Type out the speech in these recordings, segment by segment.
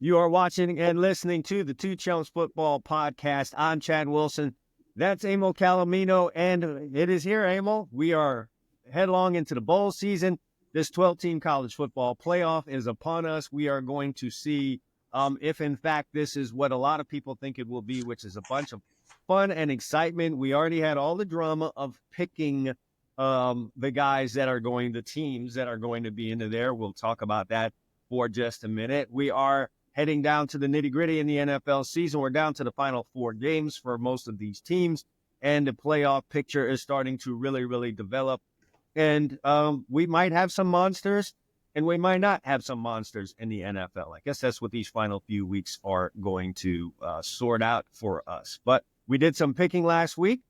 You are watching and listening to the Chumps Football Podcast. I'm Chad Wilson. That's Emil Calomino, and it is here, Emil. We are headlong into the bowl season. This 12-team college football playoff is upon us. We are going to see if, in fact, this is what a lot of people think it will be, which is a bunch of fun and excitement. We already had all the drama of picking the guys that are going, the teams that are going to be into there. We'll talk about that for just a minute. We are heading down to the nitty-gritty in the NFL season. We're down to the final 4 games for most of these teams, and the playoff picture is starting to really develop. And we might have some monsters, and we might not have some monsters in the NFL. I guess that's what these final few weeks are going to sort out for us. But we did some picking last week.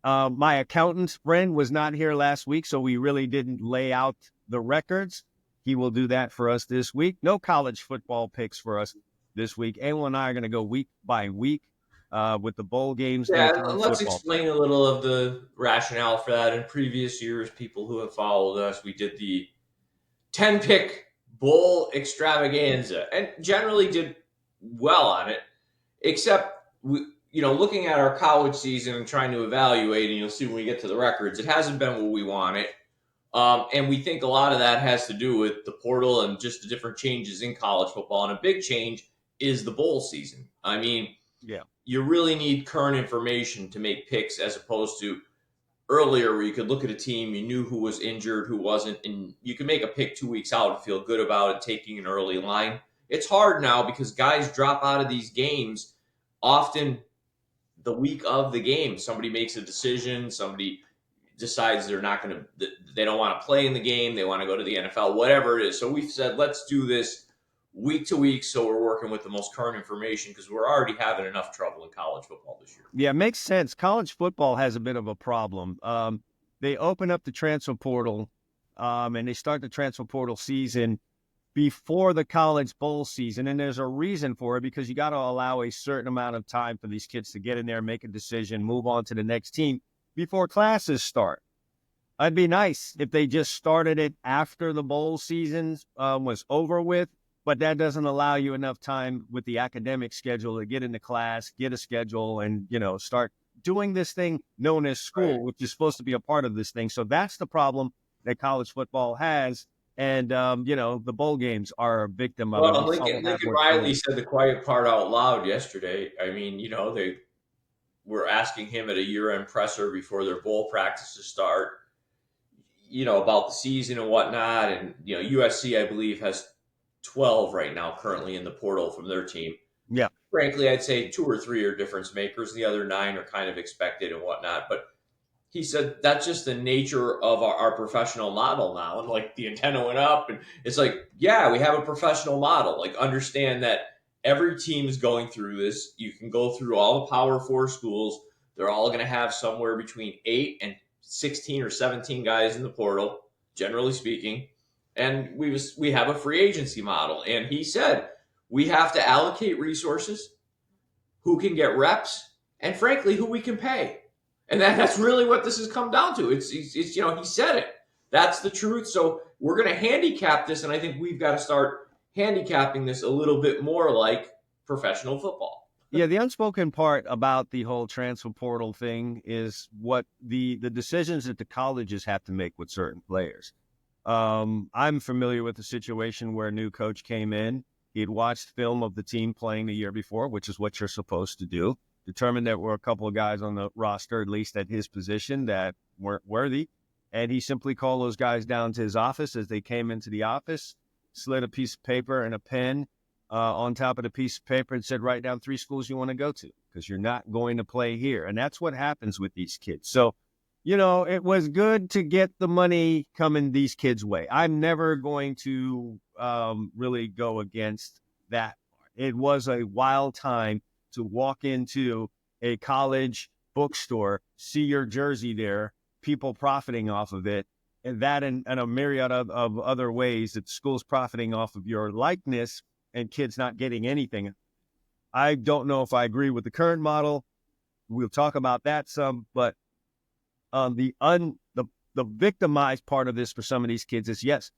My accountant friend was not here last week, so we really didn't lay out the records. He will do that for us this week. No college football picks for us this week. Emil and I are going to go week by week with the bowl games. Yeah, and let's explain a little of the rationale for that. In previous years, people who have followed us, we did the 10-pick bowl extravaganza and generally did well on it, except looking at our college season and trying to evaluate, and you'll see when we get to the records, it hasn't been what we wanted. And we think a lot of that has to do with the portal and just the different changes in college football. And a big change is the bowl season. I mean, you really need current information to make picks as opposed to earlier where you could look at a team, you knew who was injured, who wasn't, and you could make a pick 2 weeks out and feel good about it, taking an early line. It's hard now because guys drop out of these games often the week of the game. Somebody makes a decision, somebody decides they don't want to play in the game, they want to go to the NFL, whatever it is. So we've said, let's do this week to week, so we're working with the most current information because we're already having enough trouble in college football this year. Yeah, it makes sense. College football has a bit of a problem. They open up the transfer portal, and they start the transfer portal season before the college bowl season, and there's a reason for it because you got to allow a certain amount of time for these kids to get in there, make a decision, move on to the next team before classes start. It'd be nice if they just started it after the bowl season was over with, but that doesn't allow you enough time with the academic schedule to get into class, get a schedule, and, start doing this thing known as school, right, which is supposed to be a part of this thing. So that's the problem that college football has. And, the bowl games are a victim of it. Well, Lincoln Riley said the quiet part out loud yesterday. I mean, they were asking him at a year-end presser before their bowl practices start, about the season and whatnot. And, USC, I believe, has 12 right now currently in the portal from their team. Yeah. Frankly, I'd say 2 or 3 are difference makers. The other 9 are kind of expected and whatnot. But he said that's just the nature of our professional model now. And like the antenna went up and it's like, yeah, we have a professional model. Like understand that every team is going through this. You can go through all the Power 4 schools. They're all going to have somewhere between 8 and 16 or 17 guys in the portal, generally speaking. And we have a free agency model. And he said, we have to allocate resources, who can get reps, and frankly, who we can pay. And that's really what this has come down to. It's he said it. That's the truth. So we're going to handicap this. And I think we've got to start handicapping this a little bit more like professional football. Yeah, the unspoken part about the whole transfer portal thing is what the decisions that the colleges have to make with certain players. I'm familiar with the situation where a new coach came in. He'd watched film of the team playing the year before, which is what you're supposed to do. Determined there were a couple of guys on the roster, at least at his position, that weren't worthy. And he simply called those guys down to his office as they came into the office, slid a piece of paper and a pen on top of the piece of paper and said, write down 3 schools you want to go to because you're not going to play here. And that's what happens with these kids. So, it was good to get the money coming these kids' way. I'm never going to really go against that. It was a wild time to walk into a college bookstore, see your jersey there, people profiting off of it, and that and a myriad of other ways that school's profiting off of your likeness and kids not getting anything. I don't know if I agree with the current model. We'll talk about that some, but the victimized part of this for some of these kids is, yes,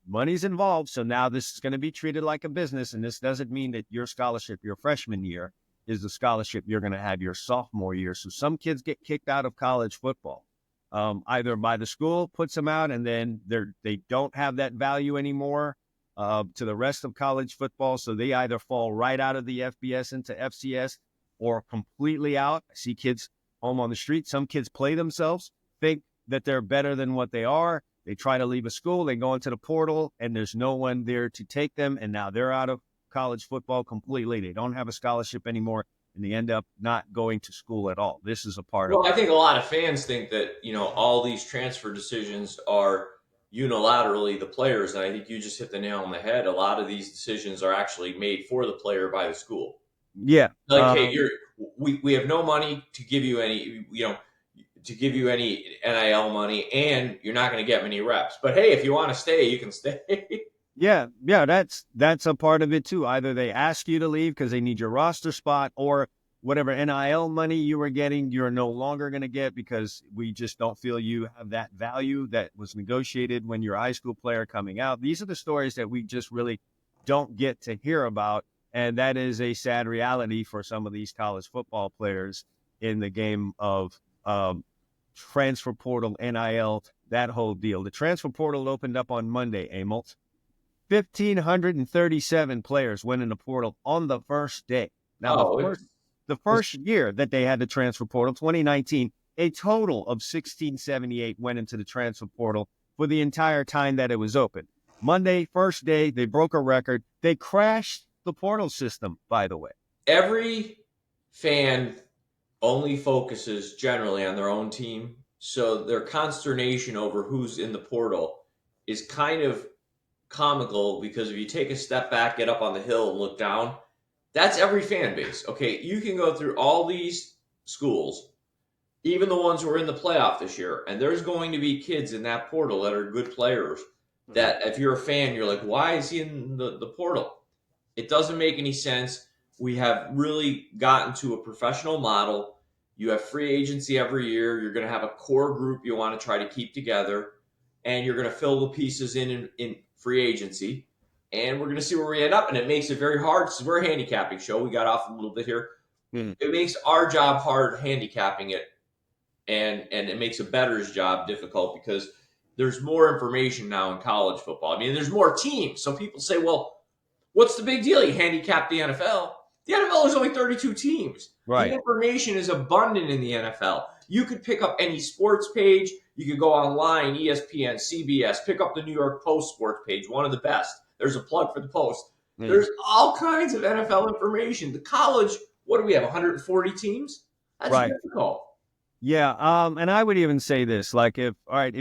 money's involved. So now this is going to be treated like a business. And this doesn't mean that your scholarship your freshman year is the scholarship you're going to have your sophomore year. So some kids get kicked out of college football, either by the school puts them out and then they don't have that value anymore to the rest of college football. So they either fall right out of the FBS into FCS or completely out. I see kids home on the street. Some kids play themselves, think that they're better than what they are. They try to leave a school, they go into the portal, and there's no one there to take them, and now they're out of college football completely. They don't have a scholarship anymore, and they end up not going to school at all. This is a part of it. Well, I think a lot of fans think that, all these transfer decisions are unilaterally the players, and I think you just hit the nail on the head. A lot of these decisions are actually made for the player by the school. Yeah. Like, hey, we have no money to give you any, any NIL money, and you're not going to get many reps. But hey, if you want to stay, you can stay. Yeah, that's a part of it too. Either they ask you to leave because they need your roster spot, or whatever NIL money you were getting, you're no longer going to get because we just don't feel you have that value that was negotiated when you're a high school player coming out. These are the stories that we just really don't get to hear about. And that is a sad reality for some of these college football players in the game of transfer portal, NIL, that whole deal. The transfer portal opened up on Monday, Emil. 1,537 players went in the portal on the first day. Now, the first year that they had the transfer portal, 2019, a total of 1,678 went into the transfer portal for the entire time that it was open. Monday, first day, they broke a record. They crashed the portal system, by the way. Every fan only focuses generally on their own team. So their consternation over who's in the portal is kind of comical, because if you take a step back, get up on the hill and look down, that's every fan base. Okay, you can go through all these schools, even the ones who are in the playoff this year, and there's going to be kids in that portal that are good players that if you're a fan, you're like, why is he in the portal? It doesn't make any sense. We have really gotten to a professional model. You have free agency every year. You're going to have a core group you want to try to keep together, and you're going to fill the pieces in free agency, and we're going to see where we end up. And it makes it very hard. So we're a handicapping show. We got off a little bit here. It makes our job hard handicapping it, and it makes a bettor's job difficult because there's more information now in college football. I mean, there's more teams. So people say, well, what's the big deal? You handicap the NFL. The NFL is only 32 teams. Right. The information is abundant in the NFL. You could pick up any sports page. You could go online, ESPN, CBS, pick up the New York Post sports page, one of the best. There's a plug for the Post. There's all kinds of NFL information. The college, what do we have, 140 teams? That's difficult. Yeah, and I would even say this, like if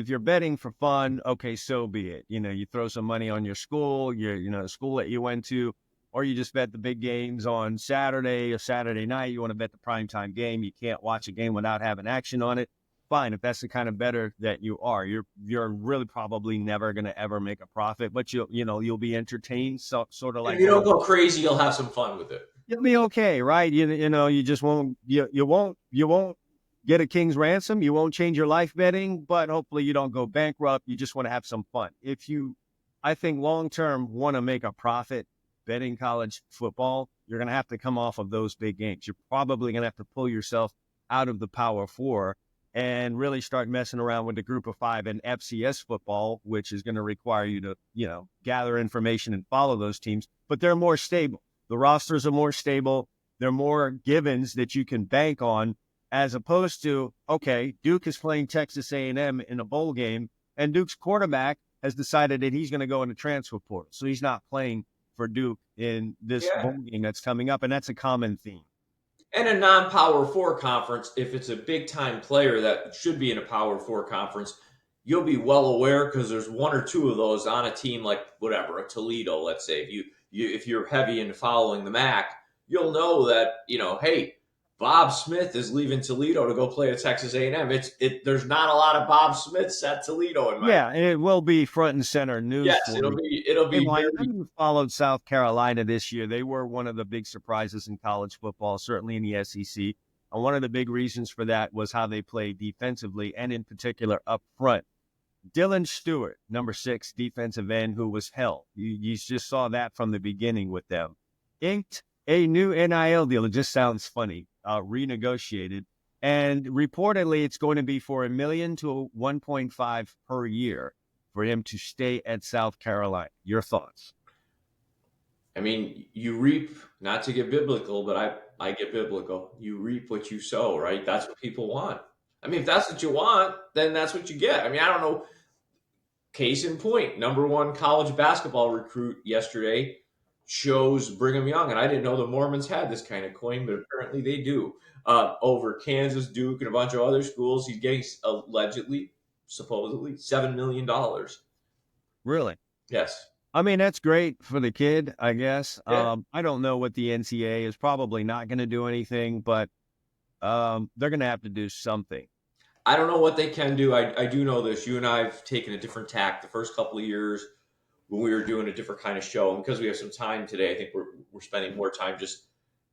you're betting for fun, okay, so be it. You throw some money on your school, the school that you went to, or you just bet the big games on Saturday or Saturday night. You want to bet the primetime game. You can't watch a game without having action on it. Fine, if that's the kind of bettor that you are, you're really probably never going to ever make a profit, but you'll be entertained. So sort of like, if you don't go crazy, you'll have some fun with it. You'll be okay, right? You just won't you won't get a king's ransom. You won't change your life betting, but hopefully you don't go bankrupt. You just want to have some fun. If you, I think long-term want to make a profit betting college football, you're going to have to come off of those big games. You're probably going to have to pull yourself out of the Power Four and really start messing around with the Group of Five and FCS football, which is going to require you to, gather information and follow those teams, but they're more stable. The rosters are more stable. They're more givens that you can bank on, as opposed to, okay, Duke is playing Texas A&M in a bowl game, and Duke's quarterback has decided that he's going to go in the transfer portal. So he's not playing for Duke in this bowl game that's coming up, and that's a common theme. And a non-Power 4 conference, if it's a big-time player that should be in a Power 4 conference, you'll be well aware because there's one or two of those on a team like whatever, a Toledo, let's say. If you're heavy into following the MAC, you'll know that, hey, Bob Smith is leaving Toledo to go play at Texas A&M. There's not a lot of Bob Smiths at Toledo in my and it will be front and center news. Yes, it'll be. I followed South Carolina this year. They were one of the big surprises in college football, certainly in the SEC. And one of the big reasons for that was how they played defensively, and in particular up front. Dylan Stewart, number 6 defensive end, who was held. You just saw that from the beginning with them. Inked a new NIL deal. It just sounds funny. Renegotiated. And reportedly, it's going to be for $1 million to $1.5 million per year for him to stay at South Carolina. Your thoughts? I mean, you reap, not to get biblical, but I get biblical. You reap what you sow, right? That's what people want. I mean, if that's what you want, then that's what you get. I mean, I don't know. Case in point, number 1 college basketball recruit yesterday chose Brigham Young, and I didn't know the Mormons had this kind of coin, but apparently they do. Over Kansas, Duke, and a bunch of other schools, he's getting supposedly, $7 million. Really? Yes. I mean, that's great for the kid, I guess. Yeah. I don't know what the NCAA is probably not going to do anything, but they're going to have to do something. I don't know what they can do. I do know this. You and I have taken a different tack the first couple of years when we were doing a different kind of show. And because we have some time today, I think we're spending more time just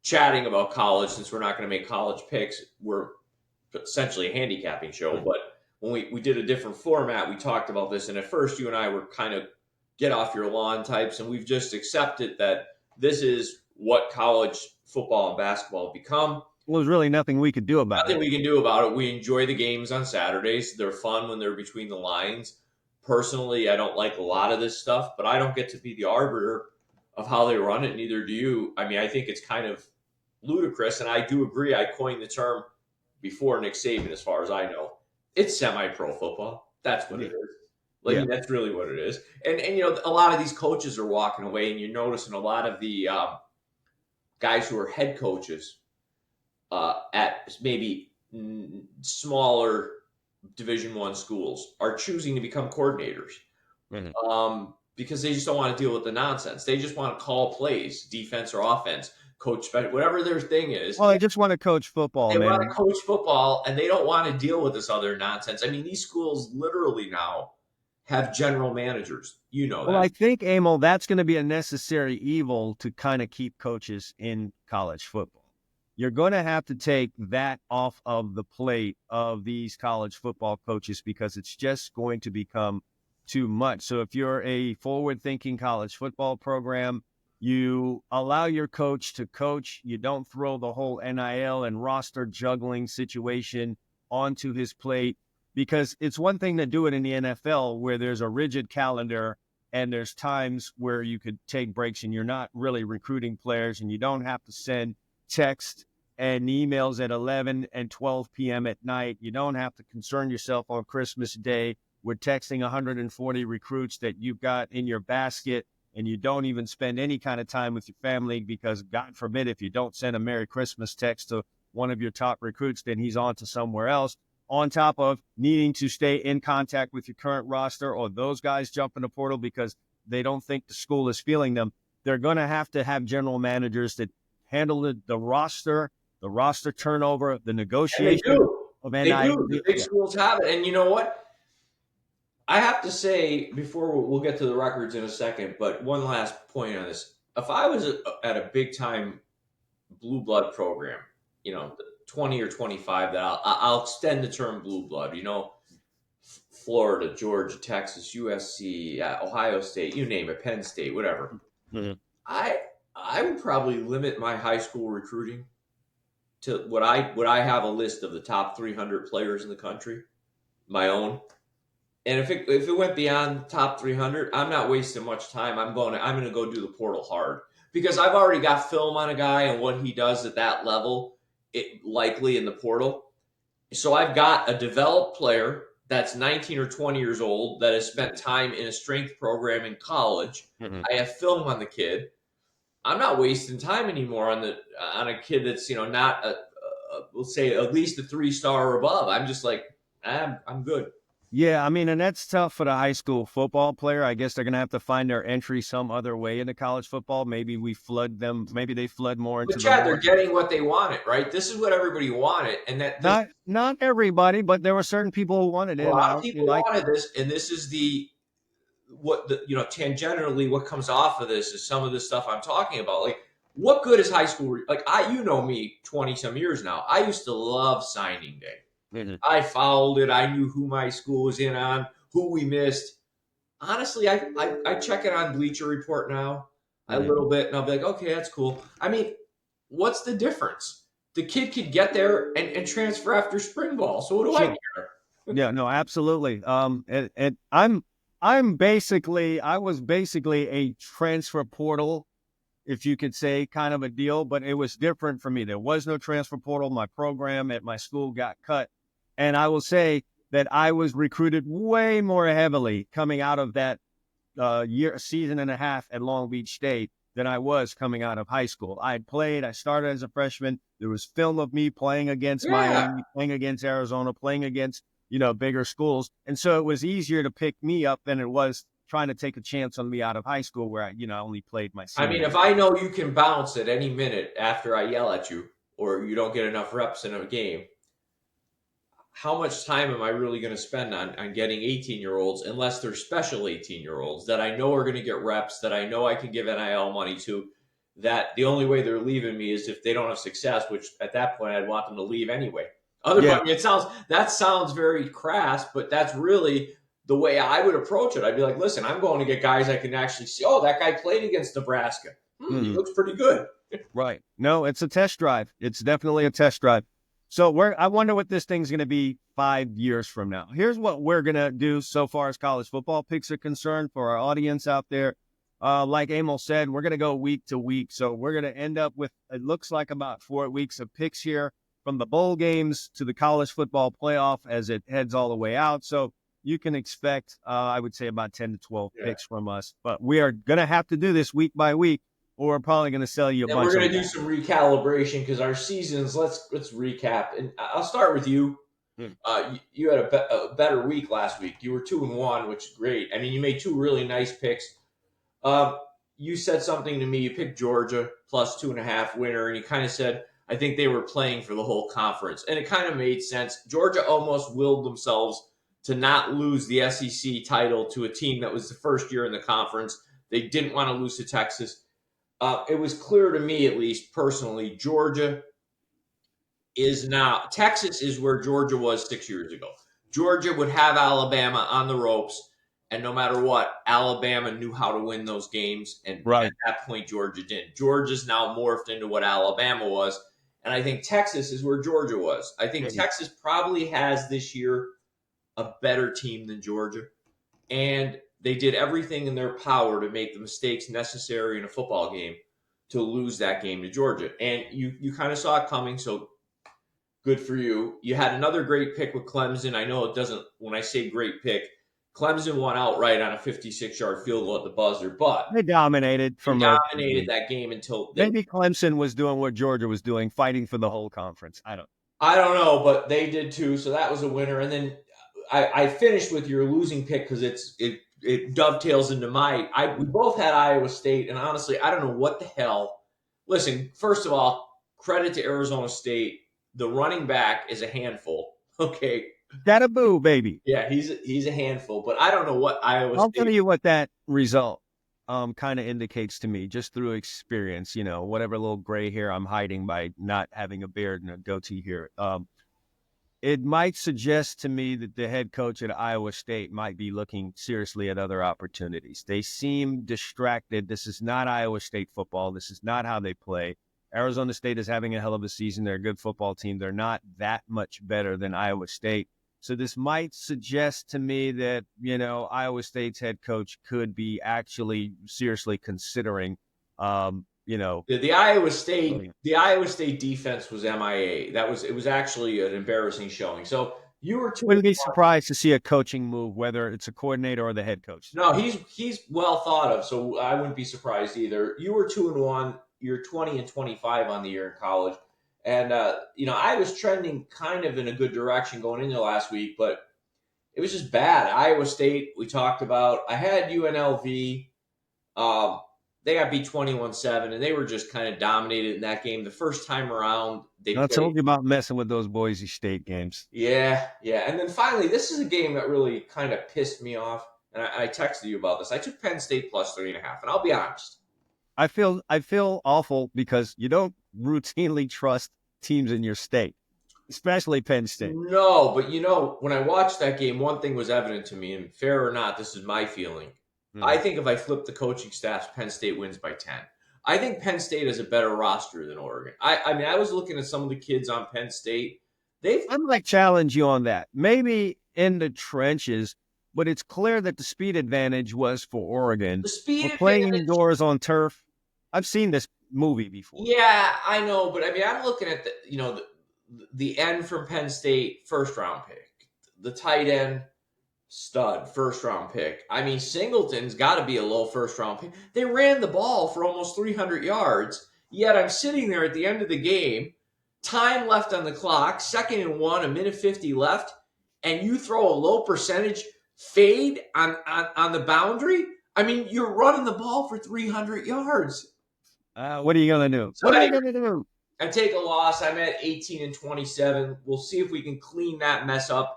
chatting about college since we're not going to make college picks. We're essentially a handicapping show. But when we did a different format, we talked about this. And at first, you and I were kind of get off your lawn types. And we've just accepted that this is what college football and basketball have become. Well, there's really nothing we could do about Nothing we can do about it. We enjoy the games on Saturdays. They're fun when they're between the lines. Personally, I don't like a lot of this stuff, but I don't get to be the arbiter of how they run it. Neither do you. I mean, I think it's kind of ludicrous, and I do agree. I coined the term before Nick Saban, as far as I know. It's semi-pro football. That's what it is. Like, Yeah. that's really what it is. And you know, a lot of these coaches are walking away, and you're noticing a lot of the guys who are head coaches at maybe smaller Division I schools are choosing to become coordinators because they just don't want to deal with the nonsense. They just want to call plays, defense or offense, coach, whatever their thing is. Well, I just want to coach football, They man. want to coach football, and they don't want to deal with this other nonsense. I mean, these schools literally now have general managers. You know that. Well, I think, Emil, that's going to be a necessary evil to kind of keep coaches in college football. You're going to have to take that off of the plate of these college football coaches because it's just going to become too much. So if you're a forward-thinking college football program, you allow your coach to coach. You don't throw the whole NIL and roster juggling situation onto his plate, because it's one thing to do it in the NFL where there's a rigid calendar and there's times where you could take breaks and you're not really recruiting players and you don't have to send text and emails at 11 and 12 p.m. at night. You don't have to concern yourself on Christmas Day with texting 140 recruits that you've got in your basket, and you don't even spend any kind of time with your family because, God forbid, if you don't send a Merry Christmas text to one of your top recruits, then he's on to somewhere else, on top of needing to stay in contact with your current roster, or those guys jump in the portal because they don't think the school is feeling them. They're going to have general managers that handle the roster turnover, the negotiation of NIL. They do. The big schools have it. And you know what? I have to say, before we'll get to the records in a second, but one last point on this. If I was at a big-time blue blood program, you know, 20 or 25, that I'll extend the term blue blood, you know, Florida, Georgia, Texas, USC, Ohio State, you name it, Penn State, whatever. Mm-hmm. I would probably limit my high school recruiting to what I have a list of the top 300 players in the country, my own. And if it went beyond the top 300, I'm not wasting much time. I'm going to go do the portal hard, because I've already got film on a guy and what he does at that level, likely in the portal. So I've got a developed player that's 19 or 20 years old that has spent time in a strength program in college. Mm-hmm. I have film on the kid. I'm not wasting time anymore on a kid that's, you know, not we'll say at least a 3-star or above. I'm just like, I'm good. Yeah, I mean, and that's tough for the high school football player. I guess they're going to have to find their entry some other way into college football. Maybe we flood them. Maybe they flood more into they're getting what they wanted, right? This is what everybody wanted, and not everybody, but there were certain people who wanted it. A lot of people wanted this, and this is tangentially what comes off of this is some of the stuff I'm talking about. Like, what good is high school? Like, you know me, 20 some years now. I used to love signing day. Mm-hmm. I followed it. I knew who my school was in on, who we missed. Honestly, I check it on Bleacher Report now a Mhm. little bit, and I'll be like, okay, that's cool. I mean, what's the difference? The kid could get there and transfer after spring ball. So what do I Sure. care? Yeah, no, absolutely. And I was basically a transfer portal, if you could say, kind of a deal, but it was different for me. There was no transfer portal. My program at my school got cut. And I will say that I was recruited way more heavily coming out of that season and a half at Long Beach State than I was coming out of high school. I started as a freshman. There was film of me playing against Yeah. Miami, playing against Arizona, playing against, bigger schools. And so it was easier to pick me up than it was trying to take a chance on me out of high school where I only played my I mean, senior if year. I know you can bounce at any minute after I yell at you or you don't get enough reps in a game, how much time am I really going to spend on getting 18-year-olds unless they're special 18-year-olds that I know are going to get reps, that I know I can give NIL money to, that the only way they're leaving me is if they don't have success, which at that point I'd want them to leave anyway. Otherwise, Yeah. I mean, that sounds very crass, but that's really the way I would approach it. I'd be like, listen, I'm going to get guys I can actually see. Oh, that guy played against Nebraska. He Mhm. looks pretty good. Right. No, it's a test drive. It's definitely a test drive. So I wonder what this thing's going to be 5 years from now. Here's what we're going to do so far as college football picks are concerned for our audience out there. Like Emil said, we're going to go week to week. So we're going to end up with, it looks like about 4 weeks of picks here from the bowl games to the college football playoff as it heads all the way out. So you can expect, I would say about 10 to 12 Yeah. picks from us, but we are going to have to do this week by week, or we're probably going to sell you a And bunch we're of going to do them. some recalibration because our seasons. Let's recap, and I'll start with you. You had a better week last week. You were 2-1, which is great. I mean, you made two really nice picks. Uh, you said something to me. You picked Georgia plus 2.5 winner, and you kind of said, I think they were playing for the whole conference. And it kind of made sense. Georgia almost willed themselves to not lose the SEC title to a team that was the first year in the conference. They didn't want to lose to Texas. It was clear to me, at least personally, Georgia is now, Texas is where Georgia was 6 years ago. Georgia would have Alabama on the ropes, and no matter what, Alabama knew how to win those games, and at Right. that point, Georgia didn't. Georgia's now morphed into what Alabama was, and I think Texas is where Georgia was. I think Mhm. Texas probably has this year a better team than Georgia, and they did everything in their power to make the mistakes necessary in a football game to lose that game to Georgia. And you kind of saw it coming, so good for you. You had another great pick with Clemson. I know it doesn't, when I say great pick, Clemson won outright on a 56-yard field goal at the buzzer, but They dominated they for most of the dominated game. that game until they, Maybe Clemson was doing what Georgia was doing, fighting for the whole conference. I don't know, but they did too. So that was a winner. And then I finished with your losing pick because it dovetails into we both had Iowa State, and honestly, I don't know what the hell. Listen, first of all, credit to Arizona State. The running back is a handful. Okay, That a boo, baby. yeah, he's a handful, but I don't know what Iowa I'll tell State. you what that result kind of indicates to me, just through experience. Whatever little gray hair I'm hiding by not having a beard and a goatee here. It might suggest to me that the head coach at Iowa State might be looking seriously at other opportunities. They seem distracted. This is not Iowa State football. This is not how they play. Arizona State is having a hell of a season. They're a good football team. They're not that much better than Iowa State. So this might suggest to me that, Iowa State's head coach could be actually seriously considering, The Iowa State defense was MIA. It was actually an embarrassing showing. So you were two. wouldn't be surprised to see a coaching move, whether it's a coordinator or the head coach. No, he's well thought of, so I wouldn't be surprised either. You were 2-1. You're 20-25 on the year in college, and I was trending kind of in a good direction going into last week, but it was just bad. Iowa State, we talked about. I had UNLV. They got beat 21-7, and they were just kind of dominated in that game. The first time around, they I played. told you about messing with those Boise State games. Yeah. And then finally, this is a game that really kind of pissed me off. And I texted you about this. I took Penn State plus 3.5. And I'll be honest. I feel awful because you don't routinely trust teams in your state. especially Penn State. No, but when I watched that game, one thing was evident to me, and fair or not, this is my feeling. I think if I flip the coaching staffs, Penn State wins by 10. I think Penn State has a better roster than Oregon. I mean, I was looking at some of the kids on Penn State. I'm like challenge you on that. Maybe in the trenches, but it's clear that the speed advantage was for Oregon. The speed playing advantage, indoors on turf. I've seen this movie before. Yeah, I know, but I mean, I'm looking at the end from Penn State, first round pick, the tight end stud, first round pick. I mean, Singleton's got to be a low first round pick. They ran the ball for almost 300 yards. Yet I'm sitting there at the end of the game, time left on the clock, 2nd and 1, a minute 50 left, and you throw a low percentage fade on the boundary. I mean, you're running the ball for 300 yards. What are you going to do? What are you going to do? I take a loss. I'm at 18 and 27. We'll see if we can clean that mess up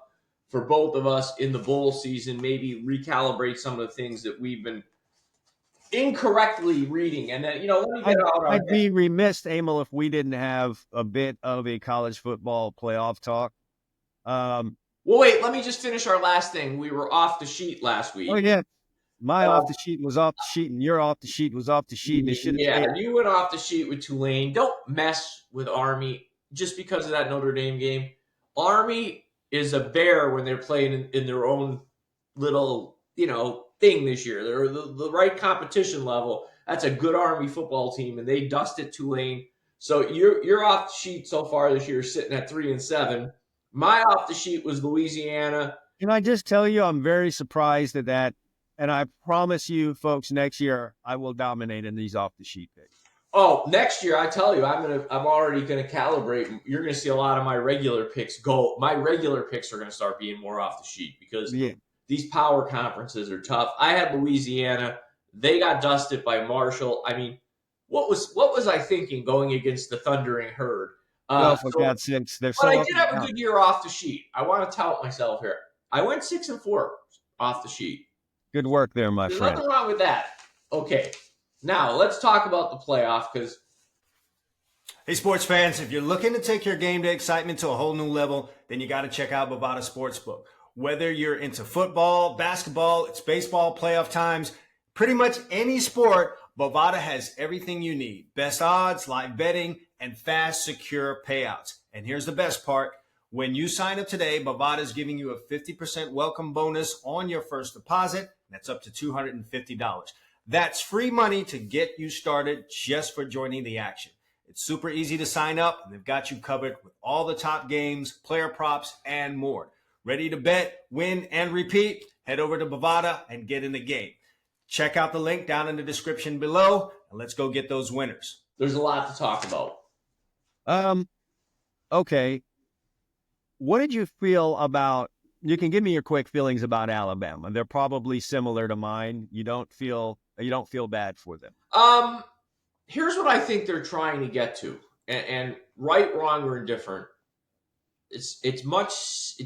for both of us in the bowl season, maybe recalibrate some of the things that we've been incorrectly reading. And then, let me get out. I'd be remiss, Emil, if we didn't have a bit of a college football playoff talk. Well, wait, let me just finish our last thing. We were off the sheet last week. Oh, yeah. My off the sheet was off the sheet, and your off the sheet was off the sheet. And you went off the sheet with Tulane. Don't mess with Army just because of that Notre Dame game. Army is a bear when they're playing in their own little, thing this year. They're the right competition level. That's a good Army football team, and they dusted Tulane. So you're off the sheet so far this year, sitting at 3 and 7. My off the sheet was Louisiana. Can I just tell you, I'm very surprised at that. And I promise you, folks, next year I will dominate in these off the sheet picks. Oh, next year, I tell you, I'm already gonna calibrate. You're gonna see a lot of my regular picks go. My regular picks are gonna start being more off the sheet because these power conferences are tough. I had Louisiana. They got dusted by Marshall. I mean, what was I thinking going against the Thundering Herd? For God's sakes, but I did have a good year off the sheet. I want to tout myself here. I went 6 and 4 off the sheet. Good work there, my friend. There's nothing wrong with that. Okay, now let's talk about the playoff because. Hey, sports fans, if you're looking to take your game day excitement to a whole new level, then you got to check out Bovada Sportsbook. Whether you're into football, basketball, it's baseball, playoff times, pretty much any sport, Bovada has everything you need. Best odds, live betting, and fast, secure payouts. And here's the best part. When you sign up today, Bovada is giving you a 50% welcome bonus on your first deposit. That's up to $250. That's free money to get you started just for joining the action. It's super easy to sign up, and they've got you covered with all the top games, player props, and more. Ready to bet, win, and repeat? Head over to Bovada and get in the game. Check out the link down in the description below, and let's go get those winners. There's a lot to talk about. Okay. What did you feel about, you can give me your quick feelings about Alabama. They're probably similar to mine. You don't feel bad for them. Here's what I think they're trying to get to. And right, wrong, or indifferent. It's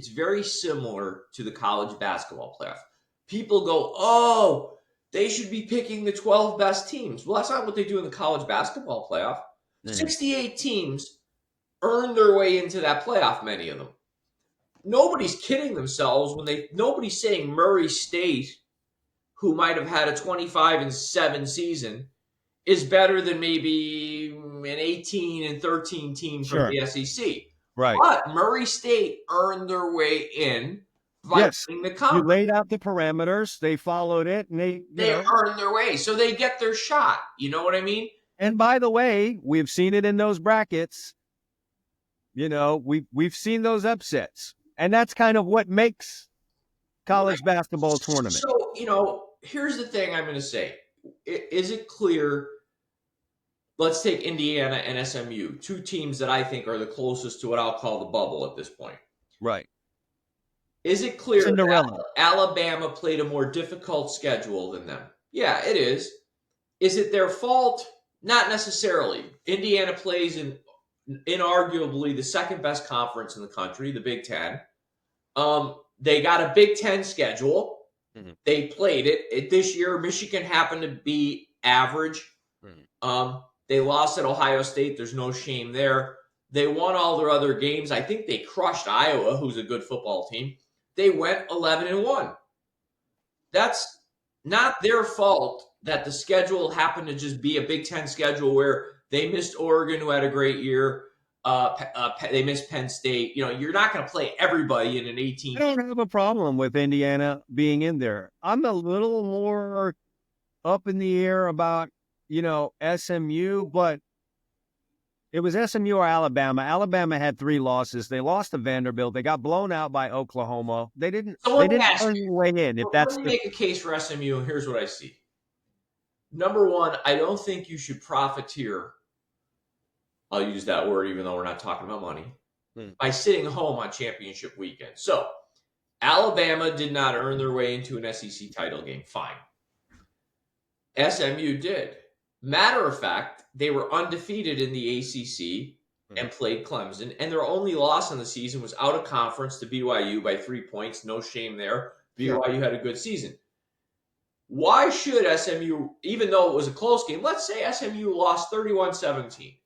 very similar to the college basketball playoff. People go, oh, they should be picking the 12 best teams. Well, that's not what they do in the college basketball playoff. 68 teams earn their way into that playoff, many of them. Nobody's kidding themselves nobody's saying Murray State, who might have had a 25-7 season, is better than maybe an 18-13 team from the SEC. Right. But Murray State earned their way in by winning the conference. You laid out the parameters. They followed it, and they earned their way. So they get their shot. You know what I mean? And by the way, we've seen it in those brackets. We've seen those upsets. And that's kind of what makes college basketball tournament. So, here's the thing I'm going to say. Is it clear? Let's take Indiana and SMU, two teams that I think are the closest to what I'll call the bubble at this point. Right. Is it clear that Alabama played a more difficult schedule than them? Yeah, it is. Is it their fault? Not necessarily. Indiana plays in inarguably the second best conference in the country, the Big Ten. They got a Big Ten schedule. Mm-hmm. They played it. This year, Michigan happened to be average. Mm-hmm. They lost at Ohio State. There's no shame there. They won all their other games. I think they crushed Iowa, who's a good football team. They went 11-1. That's not their fault that the schedule happened to just be a Big Ten schedule where they missed Oregon, who had a great year. They missed Penn State. You're not going to play everybody in an 18. I don't have a problem with Indiana being in there. I'm a little more up in the air about, SMU, but it was SMU or Alabama. Alabama had 3 losses. They lost to Vanderbilt. They got blown out by Oklahoma. They didn't earn their way in. Let me make a case for SMU, and here's what I see. Number one, I don't think you should profiteer. I'll use that word even though we're not talking about money. By sitting home on championship weekend. So, Alabama did not earn their way into an SEC title game. Fine. SMU did. Matter of fact, they were undefeated in the ACC and played Clemson, and their only loss in the season was out of conference to BYU by 3 points. No shame there. BYU had a good season. Why should SMU, even though it was a close game, let's say SMU lost 31-17.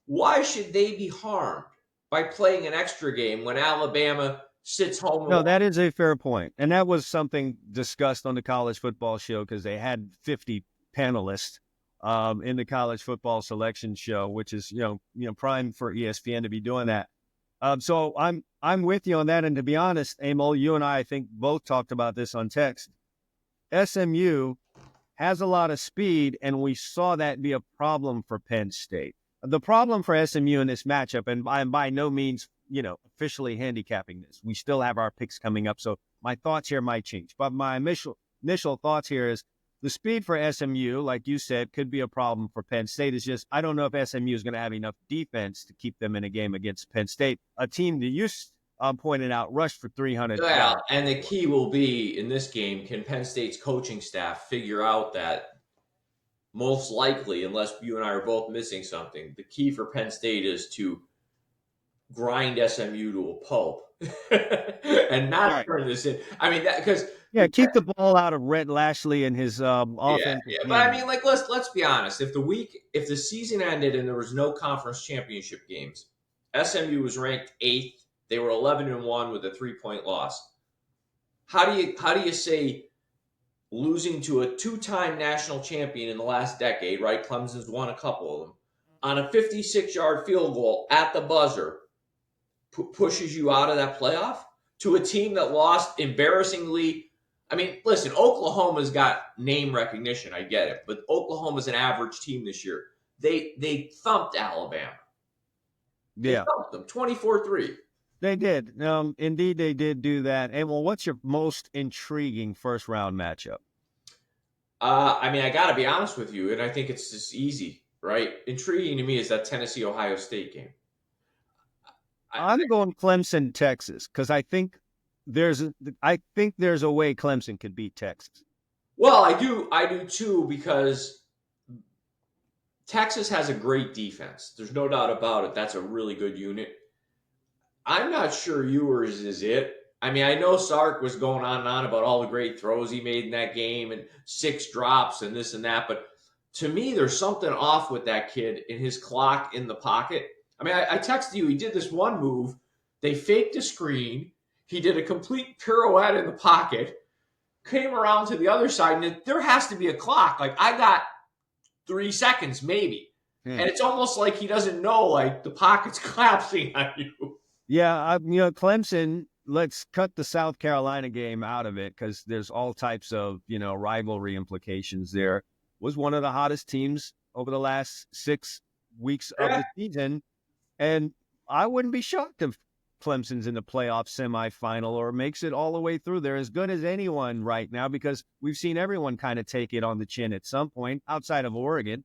Why should they be harmed by playing an extra game when Alabama sits home? No, that is a fair point. And that was something discussed on the college football show because they had 50 panelists in the college football selection show, which is, prime for ESPN to be doing that. So I'm with you on that. And to be honest, Emil, you and I think both talked about this on text. SMU has a lot of speed, and we saw that be a problem for Penn State. The problem for SMU in this matchup, and I'm by no means, officially handicapping this. We still have our picks coming up, so my thoughts here might change. But my initial thoughts here is the speed for SMU, like you said, could be a problem for Penn State. It's just I don't know if SMU is going to have enough defense to keep them in a game against Penn State, a team that you pointed out rushed for 300. Yeah, and the key will be in this game, can Penn State's coaching staff figure out that most likely, unless you and I are both missing something, the key for Penn State is to grind SMU to a pulp and not turn this in. I mean, because keep the ball out of Rhett Lashley and his offense. Yeah. But I mean, let's be honest. If the season ended and there was no conference championship games, SMU was ranked 8th. They were 11-1 with a 3-point loss. How do you say losing to a 2-time national champion in the last decade, right? Clemson's won a couple of them, on a 56-yard field goal at the buzzer pushes you out of that playoff to a team that lost embarrassingly. I mean, listen, Oklahoma's got name recognition. I get it. But Oklahoma's an average team this year. They thumped Alabama. They thumped them 24-3. They did. Indeed, they did do that. And well, what's your most intriguing first-round matchup? I mean, I got to be honest with you, and I think it's just easy, right? Intriguing to me is that Tennessee-Ohio State game. I'm going Clemson, Texas, because I think there's a way Clemson could beat Texas. Well, I do too, because Texas has a great defense. There's no doubt about it. That's a really good unit. I'm not sure Ewers is it. I mean, I know Sark was going on and on about all the great throws he made in that game and 6 drops and this and that, but to me, there's something off with that kid in his clock in the pocket. I mean, I texted you, he did this one move. They faked a screen. He did a complete pirouette in the pocket, came around to the other side, and there has to be a clock. Like, I got 3 seconds maybe. And it's almost like he doesn't know, like, the pocket's collapsing on you. Yeah, Clemson, let's cut the South Carolina game out of it because there's all types of, rivalry implications there. Was one of the hottest teams over the last 6 weeks of the season. And I wouldn't be shocked if Clemson's in the playoff semifinal or makes it all the way through. They're as good as anyone right now because we've seen everyone kind of take it on the chin at some point outside of Oregon.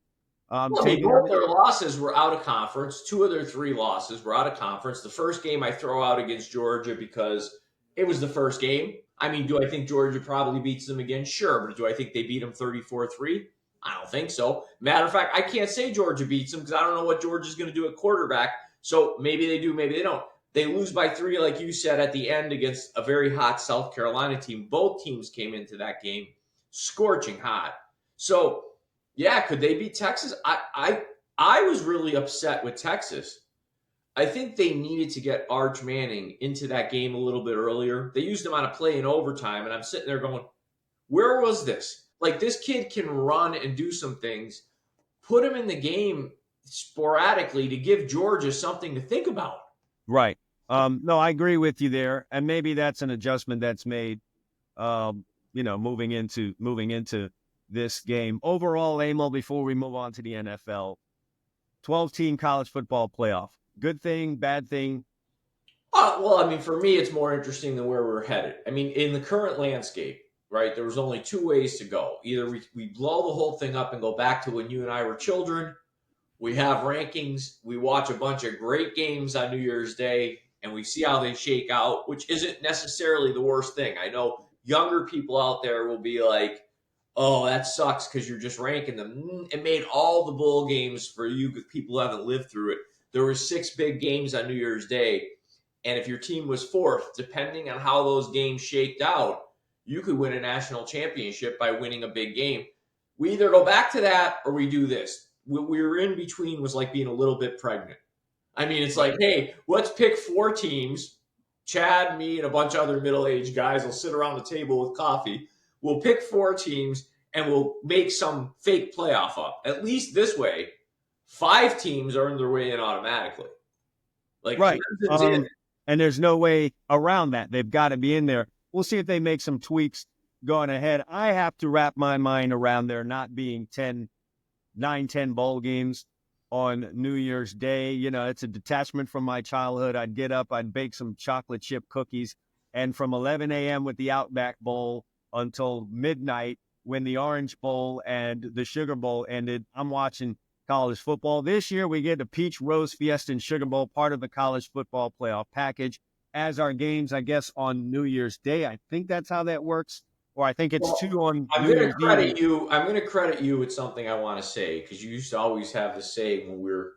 Both their losses were out of conference. 2 of their 3 losses were out of conference. The first game I throw out against Georgia because it was the first game. I mean, do I think Georgia probably beats them again? Sure. But do I think they beat them 34-3? I don't think so. Matter of fact, I can't say Georgia beats them because I don't know what Georgia's going to do at quarterback. So maybe they do, maybe they don't. They lose by 3, like you said, at the end against a very hot South Carolina team. Both teams came into that game scorching hot. So, yeah, could they beat Texas? I was really upset with Texas. I think they needed to get Arch Manning into that game a little bit earlier. They used him on a play in overtime, and I'm sitting there going, where was this? Like, this kid can run and do some things. Put him in the game sporadically to give Georgia something to think about. Right. No, I agree with you there. And maybe that's an adjustment that's made, moving into this game. Overall, Emil, before we move on to the NFL, 12-team college football playoff. Good thing, bad thing? Well, I mean, for me, it's more interesting than where we're headed. I mean, in the current landscape, right, there was only two ways to go. Either we blow the whole thing up and go back to when you and I were children. We have rankings. We watch a bunch of great games on New Year's Day, and we see how they shake out, which isn't necessarily the worst thing. I know younger people out there will be like, oh, that sucks because you're just ranking them. It made all the bowl games for you people who haven't lived through it. There were 6 big games on New Year's Day, and if your team was 4th, depending on how those games shaked out, you could win a national championship by winning a big game. We either go back to that or we do this. What we were in between was like being a little bit pregnant. I mean, it's like, hey, let's pick 4 teams. Chad, me, and a bunch of other middle-aged guys will sit around the table with coffee. We'll pick 4 teams, and we'll make some fake playoff up. At least this way, 5 teams earn their way in automatically. Like, right. And there's no way around that. They've got to be in there. We'll see if they make some tweaks going ahead. I have to wrap my mind around there not being 9-10 bowl games on New Year's Day. You know, it's a detachment from my childhood. I'd get up, I'd bake some chocolate chip cookies, and from 11 a.m. with the Outback Bowl until midnight when the Orange Bowl and the Sugar Bowl ended, I'm watching college football. This year, we get the Peach Rose Fiesta and Sugar Bowl, part of the college football playoff package, as our games, I guess, on New Year's Day. I think that's how that works. Or I think it's 2 on New Year's Eve. I'm going to credit you with something I want to say, because you used to always have to say when we were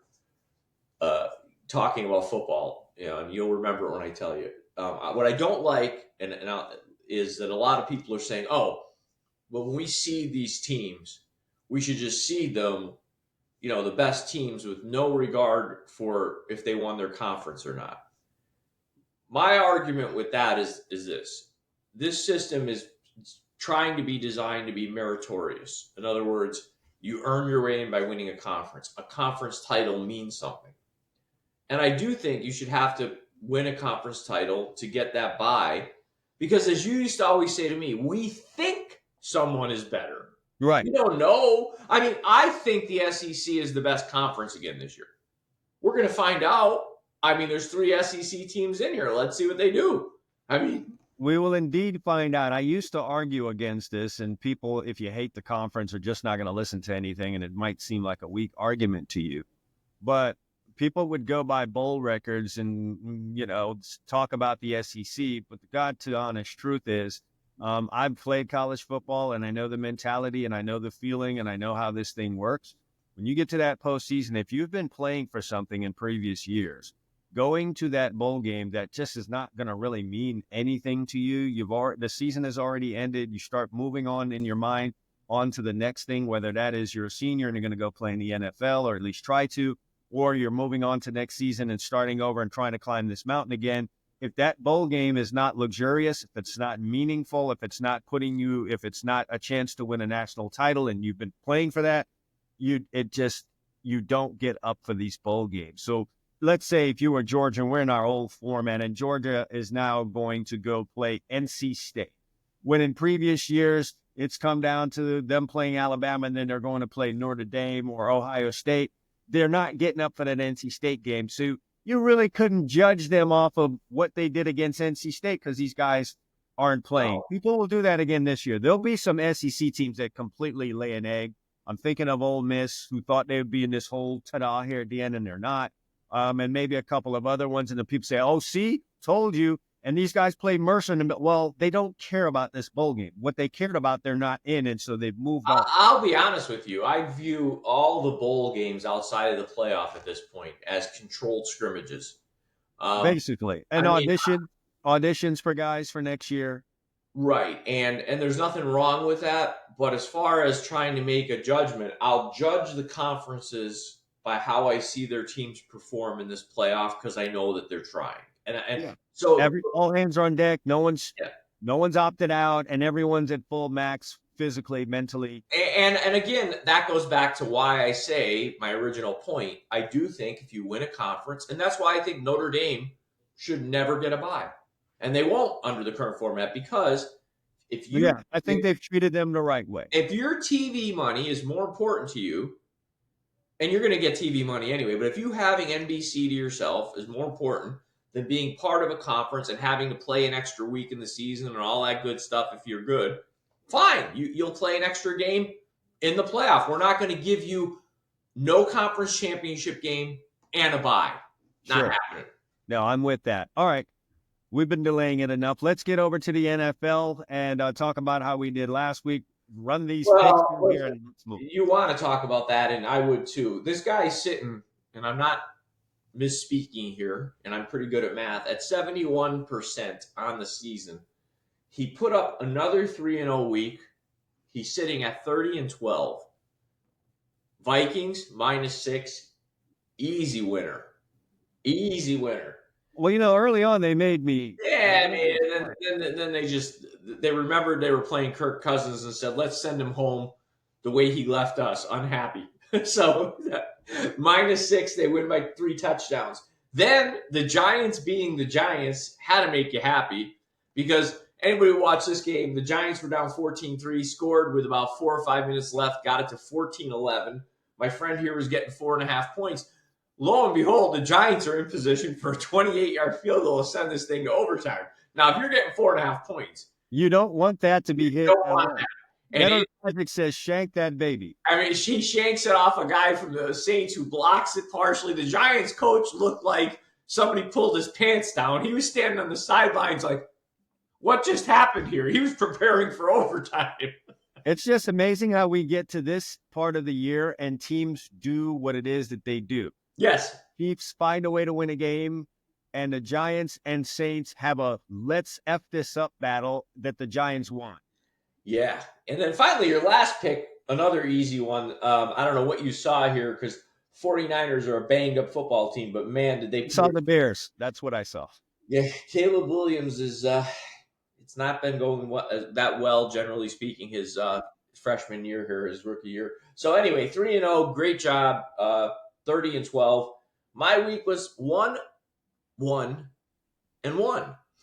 talking about football, and you'll remember it when I tell you. What I don't like is that a lot of people are saying, oh, well, when we seed these teams, we should just seed them, the best teams with no regard for if they won their conference or not. My argument with that is this. This system is trying to be designed to be meritorious. In other words, you earn your way in by winning a conference. A conference title means something. And I do think you should have to win a conference title to get that bye, because as you used to always say to me, we think someone is better. Right. We don't know. I mean, I think the SEC is the best conference again this year. We're going to find out. I mean, there's 3 SEC teams in here. Let's see what they do. We will indeed find out. I used to argue against this, and people, if you hate the conference, are just not going to listen to anything, and it might seem like a weak argument to you. But people would go by bowl records and, talk about the SEC. But the God to honest truth is, I've played college football, and I know the mentality, and I know the feeling, and I know how this thing works. When you get to that postseason, if you've been playing for something in previous years, going to that bowl game that just is not going to really mean anything to you. The season has already ended. You start moving on in your mind on to the next thing, whether that is you're a senior and you're going to go play in the NFL, or at least try to, or you're moving on to next season and starting over and trying to climb this mountain again. If that bowl game is not luxurious, if it's not meaningful, if it's not a chance to win a national title and you've been playing for that, you don't get up for these bowl games. So let's say if you were Georgia, and we're in our old format, and Georgia is now going to go play NC State. When in previous years, it's come down to them playing Alabama, and then they're going to play Notre Dame or Ohio State. They're not getting up for that NC State game. So you really couldn't judge them off of what they did against NC State, because these guys aren't playing. No. People will do that again this year. There'll be some SEC teams that completely lay an egg. I'm thinking of Ole Miss, who thought they would be in this whole ta-da here at the end, and they're not. And maybe a couple of other ones, and the people say, oh, see, told you. And these guys played Mercer. Well, they don't care about this bowl game. What they cared about, they're not in, and so they've moved on. I'll be honest with you. I view all the bowl games outside of the playoff at this point as controlled scrimmages. Basically. And auditions for guys for next year. Right. And there's nothing wrong with that. But as far as trying to make a judgment, I'll judge the conferences by how I see their teams perform in this playoff because I know that they're trying. And Yeah. so all hands are on deck. No one's yeah. opted out, and everyone's at full max physically, mentally. And again, that goes back to why I say my original point. I do think if you win a conference, and that's why I think Notre Dame should never get a bye. And they won't under the current format because I think they've treated them the right way. If your TV money is more important to you, and you're going to get TV money anyway, but if you having NBC to yourself is more important than being part of a conference and having to play an extra week in the season and all that good stuff, if you're good, fine. You'll play an extra game in the playoff. We're not going to give you no conference championship game and a bye. Not happening. No, I'm with that. All right. We've been delaying it enough. Let's get over to the NFL and talk about how we did last week. Run these picks in here and let's move. You want to talk about that, and I would too. This guy's sitting, and I'm not misspeaking here, and I'm pretty good at math, at 71% on the season. He put up another 3-0 week. He's sitting at 30-12. Vikings -6. Easy winner. Easy winner. Well, early on they made me. Yeah, I mean, and then they remembered they were playing Kirk Cousins and said, let's send him home the way he left us, unhappy. So -6, they win by 3 touchdowns. Then the Giants being the Giants had to make you happy because anybody who watched this game, the Giants were down 14-3, scored with about 4 or 5 minutes left, got it to 14-11. My friend here was getting 4.5 points. Lo and behold, the Giants are in position for a 28-yard field goal to send this thing to overtime. Now, if you're getting 4.5 points, you don't want that to be hit. You don't want that. And Patrick says, shank that baby. I mean, she shanks it off a guy from the Saints who blocks it partially. The Giants coach looked like somebody pulled his pants down. He was standing on the sidelines like, what just happened here? He was preparing for overtime. It's just amazing how we get to this part of the year and teams do what it is that they do. Yes. Chiefs find a way to win a game, and the Giants and Saints have a let's F this up battle that the Giants want. Yeah. And then finally, your last pick, another easy one. I don't know what you saw here because 49ers are a banged-up football team, but, man, did they – saw the Bears. That's what I saw. Yeah, Caleb Williams is it's not been going that well, generally speaking, his freshman year here, his rookie year. So, anyway, 3-0, great job, 30-12. My week was 1-1-1.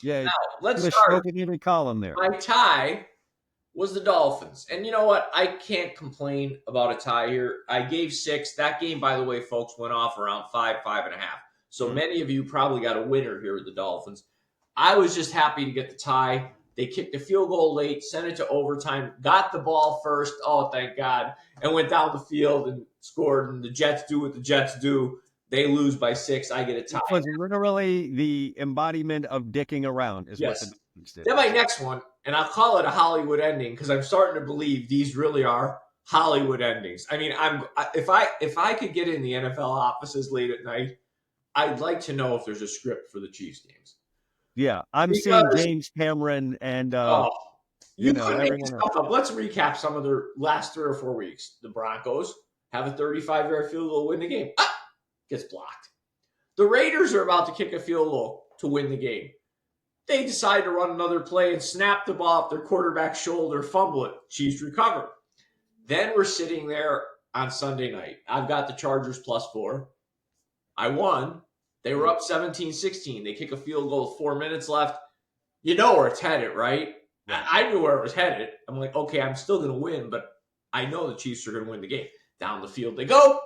Yeah. Now, let's start. Every column there. My tie was the Dolphins. And you know what? I can't complain about a tie here. I gave 6. That game, by the way, folks, went off around 5.5. So many of you probably got a winner here with the Dolphins. I was just happy to get the tie. They kicked a field goal late, sent it to overtime, got the ball first. Oh, thank God. And went down the field and scored. And the Jets do what the Jets do. They lose by 6. I get a tie. It was literally the embodiment of dicking around is what the Dolphins did. Then my next one, and I'll call it a Hollywood ending because I'm starting to believe these really are Hollywood endings. I mean, if I could get in the NFL offices late at night, I'd like to know if there's a script for the Chiefs games. Yeah, I'm seeing James Cameron and you couldn't make this stuff up. Let's recap some of their last 3 or 4 weeks. The Broncos have a 35-yard field goal to win the game. Gets blocked. The Raiders are about to kick a field goal to win the game. They decide to run another play and snap the ball off their quarterback's shoulder, fumble it. Chiefs recover. Then we're sitting there on Sunday night. I've got the Chargers +4. I won. They were up 17-16. They kick a field goal with 4 minutes left. You know where it's headed, right? I knew where it was headed. I'm like, okay, I'm still going to win, but I know the Chiefs are going to win the game. Down the field they go.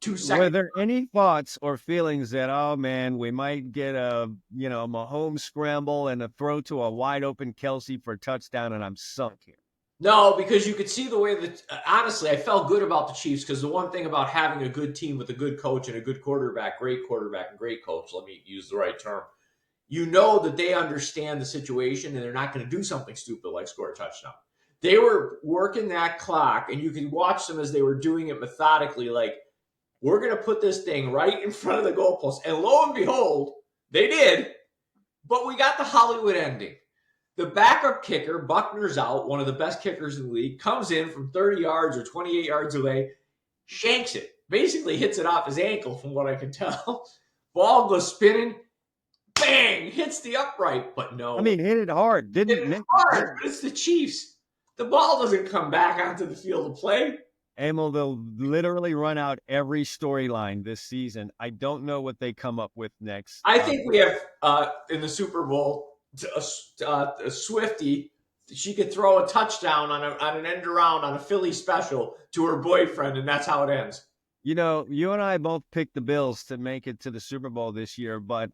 2 seconds. Were there any thoughts or feelings that, oh, man, we might get a Mahomes scramble and a throw to a wide-open Kelsey for a touchdown, and I'm sunk here? No, because you could see the way that, honestly, I felt good about the Chiefs because the one thing about having a good team with a good coach and a good quarterback and great coach, let me use the right term, you know that they understand the situation and they're not going to do something stupid like score a touchdown. They were working that clock, and you could watch them as they were doing it methodically, like, we're going to put this thing right in front of the goalpost. And lo and behold, they did, but we got the Hollywood ending. The backup kicker, Buckner's out, one of the best kickers in the league, comes in from 30 yards or 28 yards away, shanks it. basically hits it off his ankle from what I can tell. Ball goes spinning, bang, hits the upright, but no. I mean, hit it hard. Hit it hard, but it's the Chiefs. The ball doesn't come back onto the field of play. Emil, they'll literally run out every storyline this season. I don't know what they come up with next. I think we have, in the Super Bowl, a Swiftie. She could throw a touchdown on an end around on a Philly special to her boyfriend, and that's how it ends. You know, you and I both picked the Bills to make it to the Super Bowl this year, but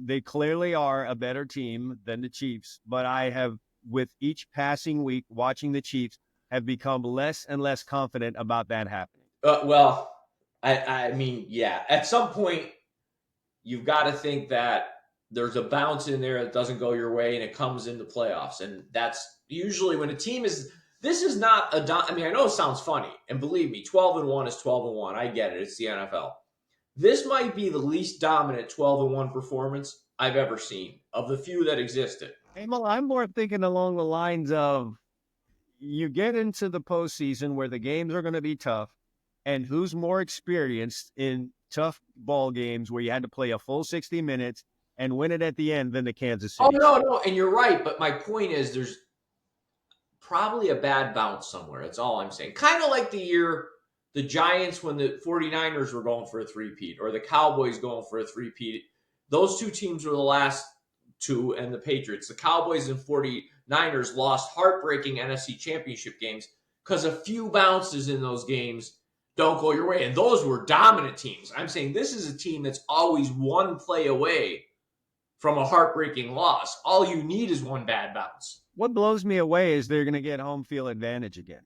they clearly are a better team than the Chiefs. But I have, with each passing week, watching the Chiefs, have become less and less confident about that happening. Well, I mean, yeah. At some point, you've got to think that there's a bounce in there that doesn't go your way, and it comes in the playoffs. And that's usually when a team is – this is not a – I mean, I know it sounds funny. And believe me, 12-1 is 12-1. I get it. It's the NFL. This might be the least dominant 12-1 performance I've ever seen of the few that existed. Emil, I'm more thinking along the lines of you get into the postseason where the games are going to be tough, and who's more experienced in tough ball games where you had to play a full 60 minutes and win it at the end than the Kansas City? Oh, no, and you're right. But my point is there's probably a bad bounce somewhere. That's all I'm saying. Kind of like the year the Giants when the 49ers were going for a three-peat or the Cowboys going for a three-peat. Those two teams were the last two, and the Patriots. The Cowboys and 49ers lost heartbreaking NFC championship games because a few bounces in those games don't go your way. And those were dominant teams. I'm saying this is a team that's always one play away from a heartbreaking loss. All you need is one bad bounce. What blows me away is they're going to get home field advantage again.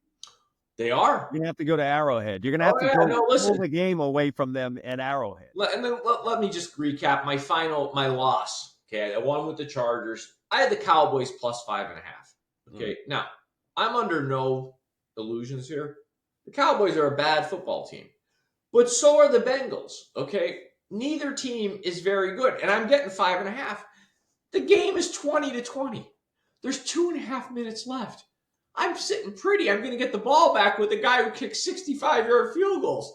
They are. You're going to have to go to Arrowhead. You're going to have to pull the game away from them at Arrowhead. And then let me just recap my loss. Okay, I won with the Chargers. I had the Cowboys plus 5.5. Okay, Now, I'm under no illusions here. The Cowboys are a bad football team. But so are the Bengals, okay? Neither team is very good, and I'm getting 5.5. The game is 20-20. There's 2.5 minutes left. I'm sitting pretty. I'm going to get the ball back with the guy who kicks 65-yard field goals.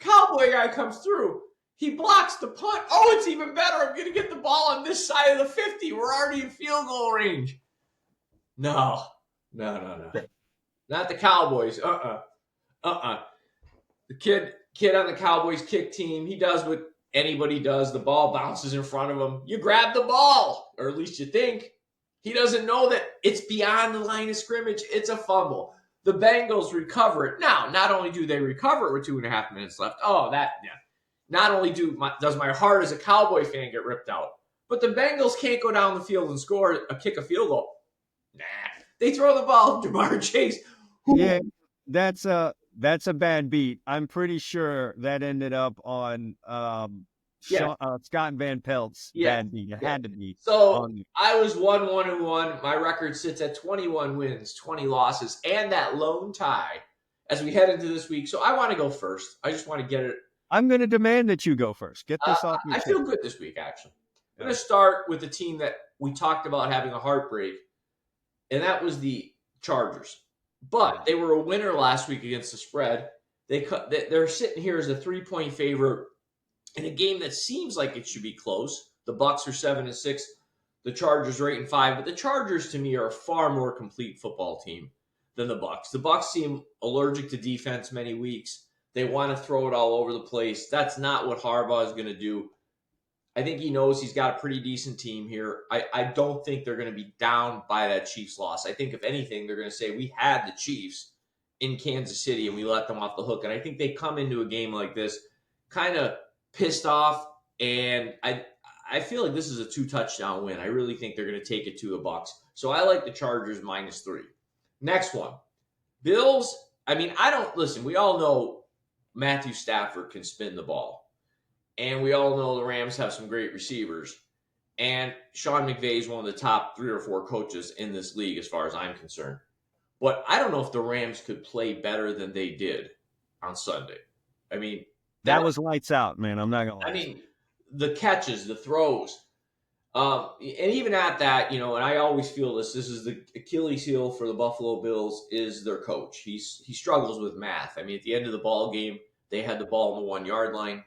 Cowboy guy comes through. He blocks the punt. Oh, it's even better. I'm going to get the ball on this side of the 50. We're already in field goal range. No. Not the Cowboys. The kid on the Cowboys kick team, he does what anybody does. The ball bounces in front of him. You grab the ball, or at least you think. He doesn't know that it's beyond the line of scrimmage. It's a fumble. The Bengals recover it. Now, not only do they recover it with 2.5 minutes left. Not only does my heart as a Cowboy fan get ripped out, but the Bengals can't go down the field and kick a field goal. Nah. They throw the ball to Jamar Chase. Yeah, that's a bad beat. I'm pretty sure that ended up on Scott Van Pelt's bad beat. It had to be. So I was 1-1-1. My record sits at 21 wins, 20 losses, and that lone tie as we head into this week. So I want to go first. I just want to get it. I'm going to demand that you go first. Get this off your chest. I feel good this week, actually. I'm going to start with the team that we talked about having a heartbreak, and that was the Chargers. But they were a winner last week against the spread. They're sitting here as a 3-point favorite in a game that seems like it should be close. The Bucs are 7-6. The Chargers are 8-5. But the Chargers, to me, are a far more complete football team than the Bucs. The Bucs seem allergic to defense many weeks. They want to throw it all over the place. That's not what Harbaugh is going to do. I think he knows he's got a pretty decent team here. I don't think they're going to be down by that Chiefs loss. I think, if anything, they're going to say, we had the Chiefs in Kansas City and we let them off the hook. And I think they come into a game like this kind of pissed off. And I feel like this is a 2-touchdown win. I really think they're going to take it to the Bucs. So I like the Chargers -3. Next one. Bills. I mean, listen, we all know Matthew Stafford can spin the ball. And we all know the Rams have some great receivers. And Sean McVay is one of the top 3 or 4 coaches in this league as far as I'm concerned. But I don't know if the Rams could play better than they did on Sunday. I mean, that was lights out, man. I'm not going to lie. I mean, the catches, the throws. And even at that, and I always feel this is the Achilles heel for the Buffalo Bills is their coach. He struggles with math. I mean, at the end of the ball game, They had the ball on the 1 yard line.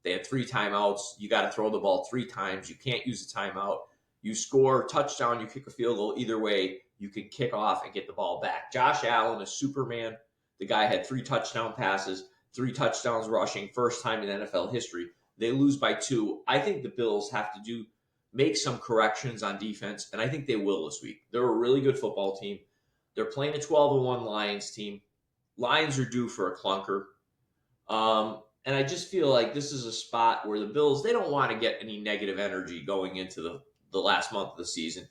They had 3 timeouts. You got to throw the ball 3 times. You can't use a timeout. You score, touchdown, you kick a field goal. Either way, you can kick off and get the ball back. Josh Allen is Superman. The guy had 3 touchdown passes, 3 touchdowns rushing, first time in NFL history. They lose by 2. I think the Bills have to make some corrections on defense, and I think they will this week. They're a really good football team. They're playing a 12-1 Lions team. Lions are due for a clunker. And I just feel like this is a spot where the Bills, they don't want to get any negative energy going into the last month of the season.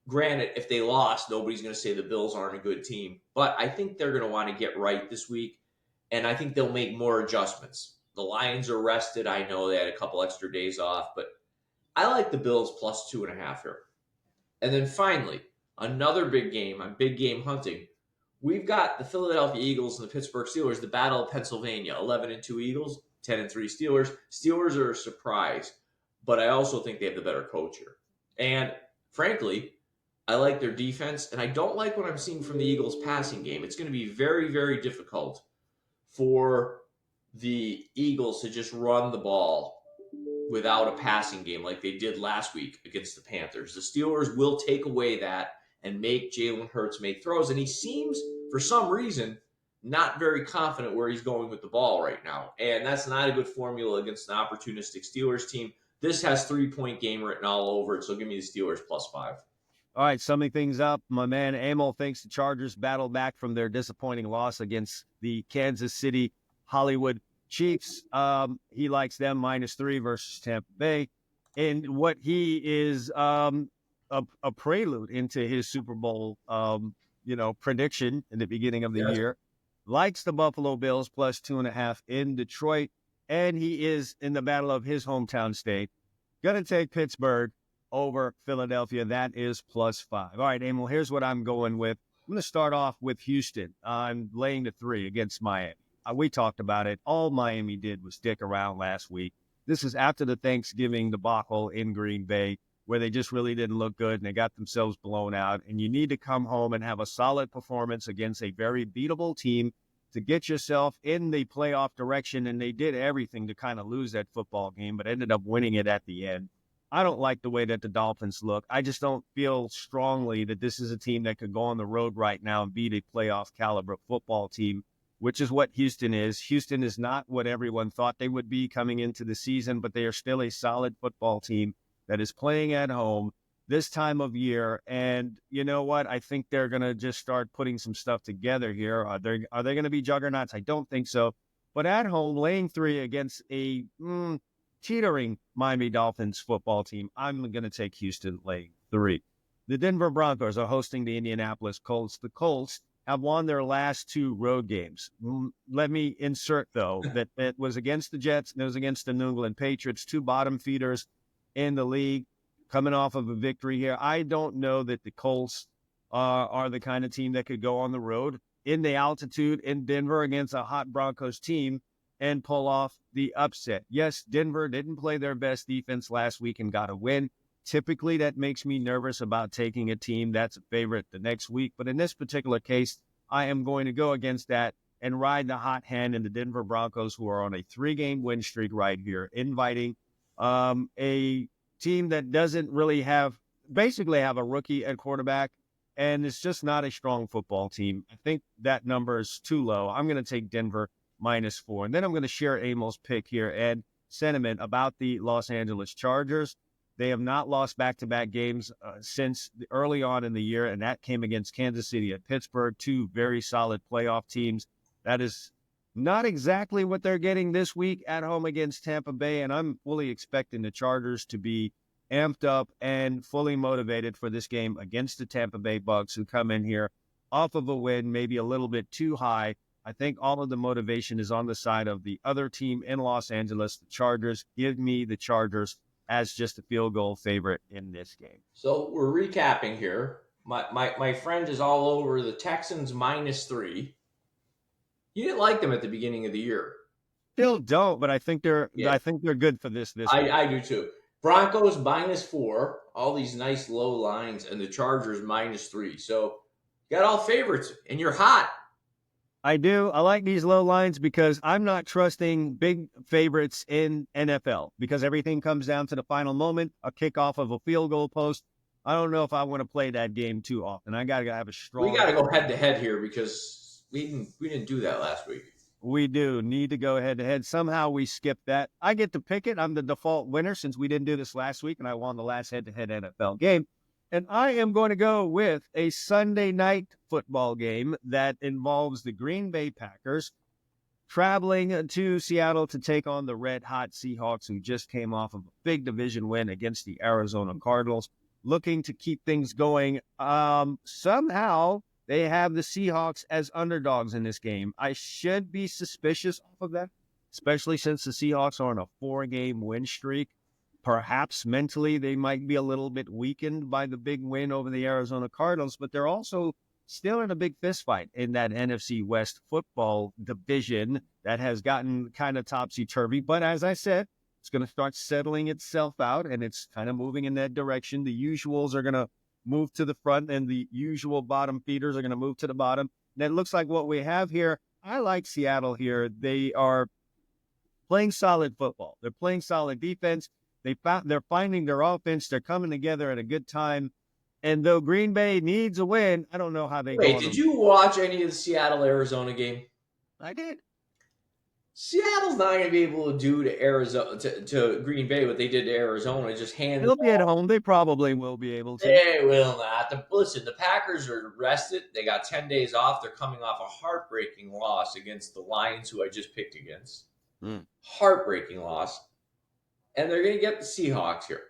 Granted, if they lost, nobody's going to say the Bills aren't a good team. But I think they're going to want to get right this week, and I think they'll make more adjustments. The Lions are rested. I know they had a couple extra days off, but I like the Bills plus 2.5 here. And then finally, another big game. I'm big game hunting. We've got the Philadelphia Eagles and the Pittsburgh Steelers, the Battle of Pennsylvania. 11-2 Eagles, 10-3 Steelers. Steelers are a surprise, but I also think they have the better coach here. And frankly, I like their defense, and I don't like what I'm seeing from the Eagles' passing game. It's going to be very, very difficult for the Eagles to just run the ball without a passing game like they did last week against the Panthers. The Steelers will take away that and make Jalen Hurts make throws, and he seems, for some reason, not very confident where he's going with the ball right now. And that's not a good formula against an opportunistic Steelers team. This has 3-point game written all over it, so give me the Steelers plus 5. All right, summing things up, my man Emil thinks the Chargers battle back from their disappointing loss against the Kansas City Hollywood Chiefs. He likes them -3 versus Tampa Bay. And what he is a prelude into his Super Bowl, prediction in the beginning of the year, likes the Buffalo Bills plus 2.5 in Detroit. And he is in the battle of his hometown state. Going to take Pittsburgh over Philadelphia. That is plus 5. All right, Emil, here's what I'm going with. I'm going to start off with Houston. I'm laying the 3 against Miami. We talked about it. All Miami did was stick around last week. This is after the Thanksgiving debacle in Green Bay, where they just really didn't look good and they got themselves blown out. And you need to come home and have a solid performance against a very beatable team to get yourself in the playoff direction. And they did everything to kind of lose that football game, but ended up winning it at the end. I don't like the way that the Dolphins look. I just don't feel strongly that this is a team that could go on the road right now and beat a playoff caliber football team, which is what Houston is. Houston is not what everyone thought they would be coming into the season, but they are still a solid football team that is playing at home this time of year. And you know what? I think they're going to just start putting some stuff together here. Are they going to be juggernauts? I don't think so. But at home, laying 3 against a teetering Miami Dolphins football team, I'm going to take Houston laying 3. The Denver Broncos are hosting the Indianapolis Colts. The Colts have won their last 2 road games. Let me insert, though, that it was against the Jets and it was against the New England Patriots, 2 bottom feeders in the league, coming off of a victory here. I don't know that the Colts are the kind of team that could go on the road in the altitude in Denver against a hot Broncos team and pull off the upset. Yes, Denver didn't play their best defense last week and got a win. Typically, that makes me nervous about taking a team that's a favorite the next week. But in this particular case, I am going to go against that and ride the hot hand in the Denver Broncos, who are on a 3-game win streak right here, inviting a team that doesn't really basically have a rookie at quarterback, and it's just not a strong football team. I think that number is too low. I'm going to take Denver -4. And then I'm going to share Emil's pick here and sentiment about the Los Angeles Chargers. They have not lost back-to-back games since early on in the year, and that came against Kansas City and Pittsburgh, 2 very solid playoff teams. That is not exactly what they're getting this week at home against Tampa Bay, and I'm fully expecting the Chargers to be amped up and fully motivated for this game against the Tampa Bay Bucks, who come in here off of a win, maybe a little bit too high. I think all of the motivation is on the side of the other team in Los Angeles, the Chargers. Give me the Chargers as just a field goal favorite in this game. So we're recapping here. My friend is all over the Texans -3. You didn't like them at the beginning of the year. Still don't, but I think they're good for this week. I do too. Broncos -4, all these nice low lines, and the Chargers -3. So you got all favorites, and you're hot. I do. I like these low lines because I'm not trusting big favorites in NFL because everything comes down to the final moment, a kickoff of a field goal post. I don't know if I want to play that game too often. I got to have a strong. We got to go head to head here because we didn't do that last week. We do need to go head to head. Somehow we skipped that. I get to pick it. I'm the default winner since we didn't do this last week, and I won the last head to head NFL game. And I am going to go with a Sunday night football game that involves the Green Bay Packers traveling to Seattle to take on the red-hot Seahawks, who just came off of a big division win against the Arizona Cardinals, looking to keep things going. Somehow they have the Seahawks as underdogs in this game. I should be suspicious of that, especially since the Seahawks are on a 4-game win streak. Perhaps mentally they might be a little bit weakened by the big win over the Arizona Cardinals, but they're also still in a big fist fight in that NFC West football division that has gotten kind of topsy-turvy. But as I said, it's going to start settling itself out, and it's kind of moving in that direction. The usuals are going to move to the front, and the usual bottom feeders are going to move to the bottom. And it looks like what we have here, I like Seattle here. They are playing solid football. They're playing solid defense. They're finding their offense. They're coming together at a good time. And though Green Bay needs a win, I don't know how they go. Wait, did you watch any of the Seattle-Arizona game? I did. Seattle's not going to be able to do to Arizona to Green Bay what they did to Arizona. Just hand They'll be at home. They probably will be able to. They will not. Listen, the Packers are rested. They got 10 days off. They're coming off a heartbreaking loss against the Lions, who I just picked against. Heartbreaking loss. And they're going to get the Seahawks here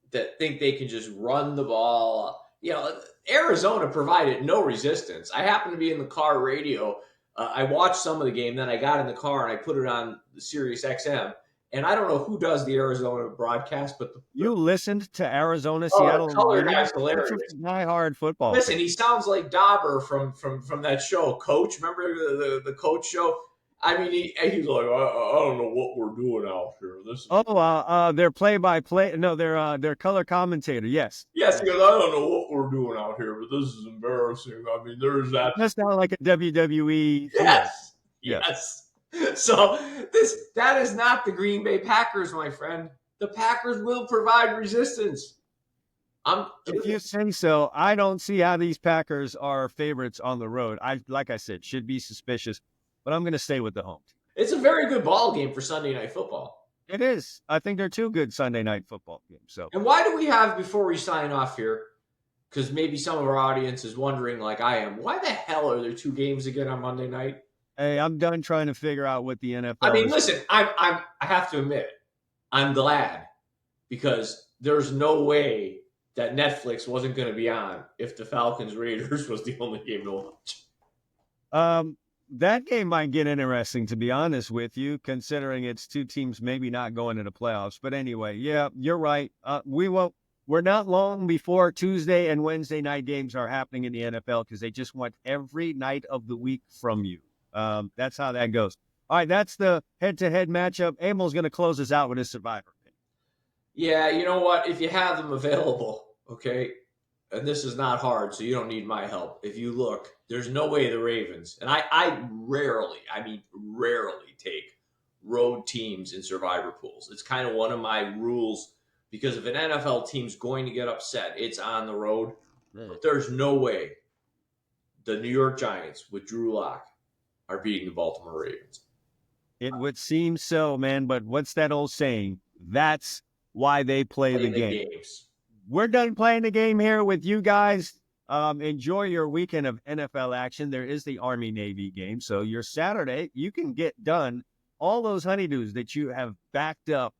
that think they can just run the ball. You know, Arizona provided no resistance. I happened to be in the car radio. I watched some of the game. Then I got in the car and I put it on the Sirius XM. And I don't know who does the Arizona broadcast, but you listened to Arizona, Seattle. The color guy's hilarious. High-hard football. Listen, he sounds like Dauber from that show, Coach. Remember the Coach show? I mean, he's like, I don't know what we're doing out here. This is their play-by-play. No, their color commentator. Yes. Yes, he goes, I don't know what we're doing out here, but this is embarrassing. I mean, there's that. That's not like a WWE. Yes. So that is not the Green Bay Packers, my friend. The Packers will provide resistance. If you say so, I don't see how these Packers are favorites on the road. Like I said, should be suspicious. But I'm going to stay with the home team. It's a very good ball game for Sunday Night Football. It is. I think they're two good Sunday Night Football games. So, and why do we have, before we sign off here, because maybe some of our audience is wondering, like I am, why the hell are there two games again on Monday night? Hey, I'm done trying to figure out what the NFL. I mean, listen, I have to admit, I'm glad because there's no way that Netflix wasn't going to be on if the Falcons Raiders was the only game to watch. That game might get interesting, to be honest with you, considering it's two teams maybe not going to the playoffs. But anyway, yeah, you're right. We're not long before Tuesday and Wednesday night games are happening in the NFL because they just want every night of the week from you. That's how that goes. All right, that's the head-to-head matchup. Emil's going to close us out with his Survivor pick. Yeah, you know what? If you have them available, okay, and this is not hard, so you don't need my help. If you look, there's no way the Ravens, and I rarely take road teams in Survivor pools. It's kind of one of my rules because if an NFL team's going to get upset, it's on the road. But there's no way the New York Giants with Drew Lock are beating the Baltimore Ravens. It would seem so, man, but what's that old saying? That's why they play the game. Games. We're done playing the game here with you guys. Enjoy your weekend of NFL action. There is the Army-Navy game. So your Saturday, you can get done all those honeydews that you have backed up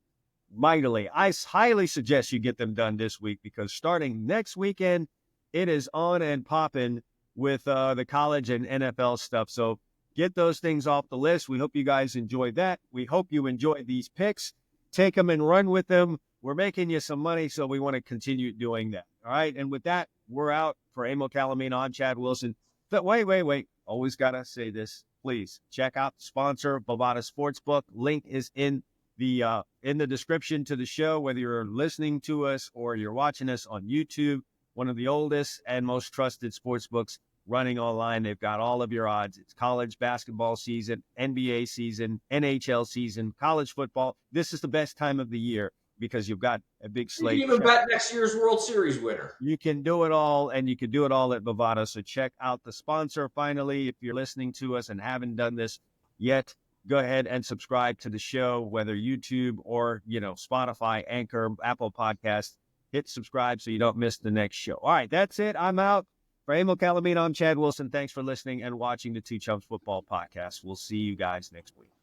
mightily. I highly suggest you get them done this week because starting next weekend, it is on and popping with the college and NFL stuff. So get those things off the list. We hope you guys enjoyed that. We hope you enjoyed these picks. Take them and run with them. We're making you some money, so we want to continue doing that. All right. And with that, we're out. For Emil Calomino, I'm Chad Wilson. But wait. Always got to say this. Please check out the sponsor, Bovada Sportsbook. Link is in the description to the show, whether you're listening to us or you're watching us on YouTube. One of the oldest and most trusted sportsbooks running online. They've got all of your odds. It's college basketball season, NBA season, NHL season, college football. This is the best time of the year because you've got a big slate. You can even bet next year's World Series winner. You can do it all, and you can do it all at Bovada. So check out the sponsor. Finally, if you're listening to us and haven't done this yet, go ahead and subscribe to the show, whether YouTube or, Spotify, Anchor, Apple Podcasts. Hit subscribe so you don't miss the next show. All right, that's it. I'm out. For Emil Calomino, I'm Chad Wilson. Thanks for listening and watching the Two Chumps Football Podcast. We'll see you guys next week.